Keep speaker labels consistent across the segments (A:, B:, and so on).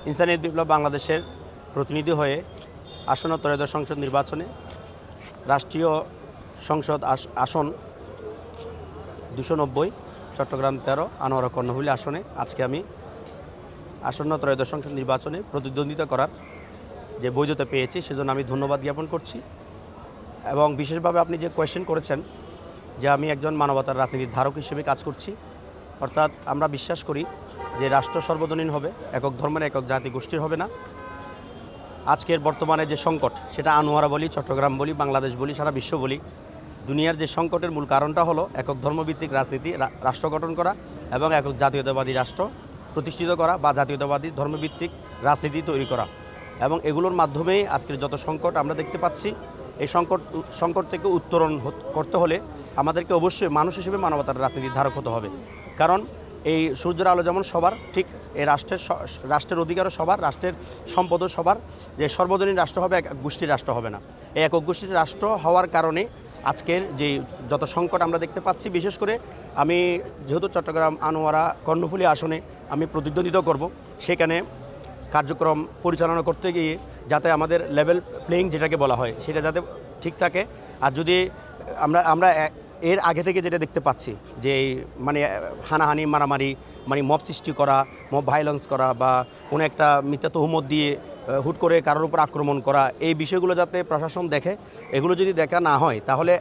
A: ইনসানিয়ত বিপ্লব বাংলাদেশের প্রতিনিধি হয়ে আসন্ন ত্রয়োদশ সংসদ নির্বাচনে রাষ্ট্রীয় সংসদ আসন 290 চট্টগ্রাম 13 আনোয়ারা কর্ণফুলী আসনে আজকে আমি আসন্ন ত্রয়োদশ সংসদ নির্বাচনে প্রতিদ্বন্দ্বিতা করার যে বৈধতা পেয়েছি সেজন্য আমি ধন্যবাদ জ্ঞাপন করছি। এবং বিশেষভাবে আপনি যে কোয়েশ্চেন করেছেন যে আমি একজন মানবতার রাজনীতির ধারক হিসেবে কাজ করছি, অর্থাৎ আমরা বিশ্বাস করি যে রাষ্ট্র সর্বজনীন হবে, একক ধর্মের একক জাতি গোষ্ঠীর হবে না। আজকের বর্তমানে যে সংকট সেটা আনোয়ারা বলি, চট্টগ্রাম বলি, বাংলাদেশ বলি, সারা বিশ্ব বলি, দুনিয়ার যে সংকটের মূল কারণটা হলো একক ধর্মভিত্তিক রাজনীতি, রাষ্ট্র গঠন করা এবং একক জাতীয়তাবাদী রাষ্ট্র প্রতিষ্ঠিত করা বা জাতীয়তাবাদী ধর্মভিত্তিক রাজনীতি তৈরি করা। এবং এগুলোর মাধ্যমেই আজকের যত সংকট আমরা দেখতে পাচ্ছি, এই সংকট থেকে উত্তরণ করতে হলে আমাদেরকে অবশ্যই মানুষ হিসেবে মানবতার রাজনীতির ধারক হতে হবে। কারণ এই সূর্যের আলো যেমন সবার, ঠিক এই রাষ্ট্রের অধিকারও সবার, রাষ্ট্রের সম্পদও সবার। যে সর্বজনীন রাষ্ট্র হবে, এক গোষ্ঠীর রাষ্ট্র হবে না। এই একক গোষ্ঠীর রাষ্ট্র হওয়ার কারণে আজকের যে যত সংকট আমরা দেখতে পাচ্ছি, বিশেষ করে আমি যেহেতু চট্টগ্রাম আনোয়ারা কর্ণফুলী আসনে আমি প্রতিদ্বন্দ্বিতা করব, সেখানে কার্যক্রম পরিচালনা করতে গিয়ে যাতে আমাদের লেভেল প্লেয়িং যেটাকে বলা হয় সেটা যাতে ঠিক থাকে। আর যদি আমরা এর আগে থেকে যেটা দেখতে পাচ্ছি যে মানে হানাহানি, মারামারি, মানে মব সৃষ্টি করা, মব ভায়োলেন্স করা বা কোনো একটা মিথ্যা তহমত দিয়ে হুট করে কারোর উপর আক্রমণ করা, এই বিষয়গুলো যাতে প্রশাসন দেখে, এগুলো যদি দেখা না হয় তাহলে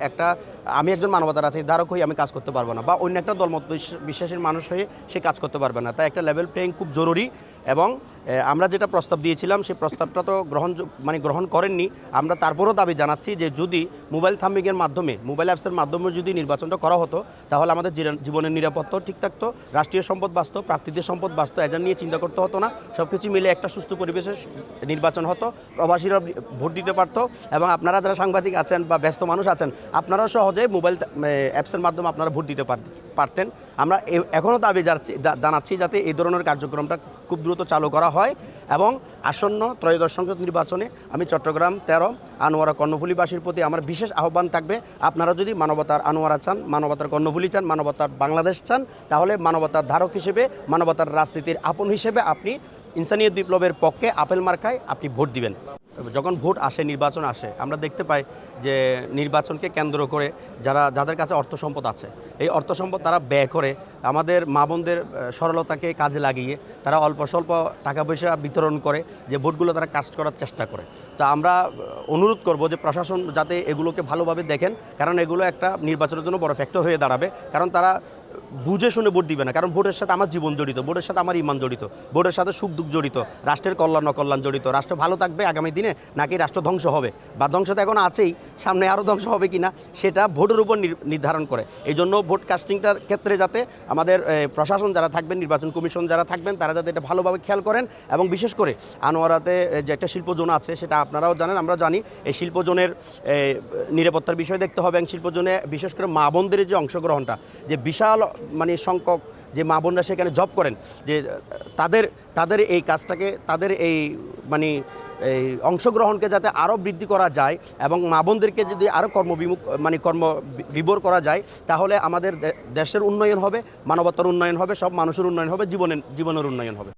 A: আমি একজন মানবতার রাজনীতির ধারক হয়ে আমি কাজ করতে পারবো না, বা অন্য একটা দলমত বিশ্বাসের মানুষ হয়ে সে কাজ করতে পারবে না। তাই একটা লেভেল প্লেয়িং খুব জরুরি। এবং আমরা যেটা প্রস্তাব দিয়েছিলাম সেই প্রস্তাবটা তো গ্রহণ করেননি। আমরা তারপরও দাবি জানাচ্ছি যে যদি মোবাইল থাম্বিংয়ের মাধ্যমে, মোবাইল অ্যাপসের মাধ্যমে যদি নির্বাচনটা করা হতো তাহলে আমাদের জীবনের নিরাপত্তাও ঠিক থাকতো, রাষ্ট্রীয় সম্পদ বাঁচত, প্রাকৃতিক সম্পদ বাঁচত, এজেন্ট নিয়ে চিন্তা করতে হতো না, সব কিছু মিলে একটা সুস্থ পরিবেশে নির্বাচন হতো, প্রবাসীরা ভোট দিতে পারতো। এবং আপনারা যারা সাংবাদিক আছেন বা ব্যস্ত মানুষ আছেন, আপনারাও সহজে মোবাইল অ্যাপসের মাধ্যমে আপনারা ভোট দিতে পারতেন। আমরা এখনও দাবি জানাচ্ছি যাতে এই ধরনের কার্যক্রমটা খুব দ্রুত চালু করা হয়। এবং আসন্ন ত্রয়োদশ সংসদ নির্বাচনে আমি চট্টগ্রাম 13 আনোয়ারা কর্ণফুলীবাসীর প্রতি আমার বিশেষ আহ্বান থাকবে, আপনারা যদি মানবতার আনোয়ারা চান, মানবতার কর্ণফুলী চান, মানবতার বাংলাদেশ চান, তাহলে মানবতার ধারক হিসেবে, মানবতার রাজনীতির আপন হিসেবে আপনি ইনসানিয়ত বিপ্লবের পক্ষে আপেল মার্কায় আপনি ভোট দিবেন। যখন ভোট আসে, নির্বাচন আসে, আমরা দেখতে পাই যে নির্বাচনকে কেন্দ্র করে যাদের কাছে অর্থ সম্পদ আছে, এই অর্থ সম্পদ তারা ব্যয় করে আমাদের মা বোনদের সরলতাকে কাজে লাগিয়ে তারা অল্প স্বল্প টাকা পয়সা বিতরণ করে যে ভোটগুলো তারা কাস্ট করার চেষ্টা করে। তো আমরা অনুরোধ করব যে প্রশাসন যাতে এগুলোকে ভালোভাবে দেখেন, কারণ এগুলো একটা নির্বাচনের জন্য বড় ফ্যাক্টর হয়ে দাঁড়াবে। কারণ তারা বুঝে শুনে ভোট দিবে না, কারণ ভোটের সাথে আমার জীবন জড়িত, ভোটের সাথে আমার ইমান জড়িত, ভোটের সাথে সুখ দুঃখ জড়িত, রাষ্ট্রের কল্যাণ অকল্যাণ জড়িত। রাষ্ট্র ভালো থাকবে আগামী দিনে নাকি রাষ্ট্র ধ্বংস হবে, বা ধ্বংস তো এখন আছেই, সামনে আরও ধ্বংস হবে কি না সেটা ভোটের উপর নির্ধারণ করে। এই জন্য ভোট কাস্টিংটার ক্ষেত্রে যাতে আমাদের প্রশাসন যারা থাকবেন, নির্বাচন কমিশন যারা থাকবেন, তারা যাতে এটা ভালোভাবে খেয়াল করেন। এবং বিশেষ করে আনোয়ারাতে যে একটা শিল্পজোন আছে সেটা আপনারাও জানেন, আমরা জানি, এই শিল্পজোনের নিরাপত্তার বিষয় দেখতে হবে। এবং শিল্পজোনে বিশেষ করে মা বোনদের যে অংশগ্রহণটা, যে বিশাল সংখ্যক যে মা বোনরা সেখানে জব করেন, যে তাদের এই কাজটাকে, তাদের এই এই অংশগ্রহণকে যাতে আরও বৃদ্ধি করা যায় এবং মা বোনদেরকে যদি আরও কর্মবিভোর করা যায়, তাহলে আমাদের দেশের উন্নয়ন হবে, মানবতার উন্নয়ন হবে, সব মানুষের উন্নয়ন হবে, জীবনের উন্নয়ন হবে।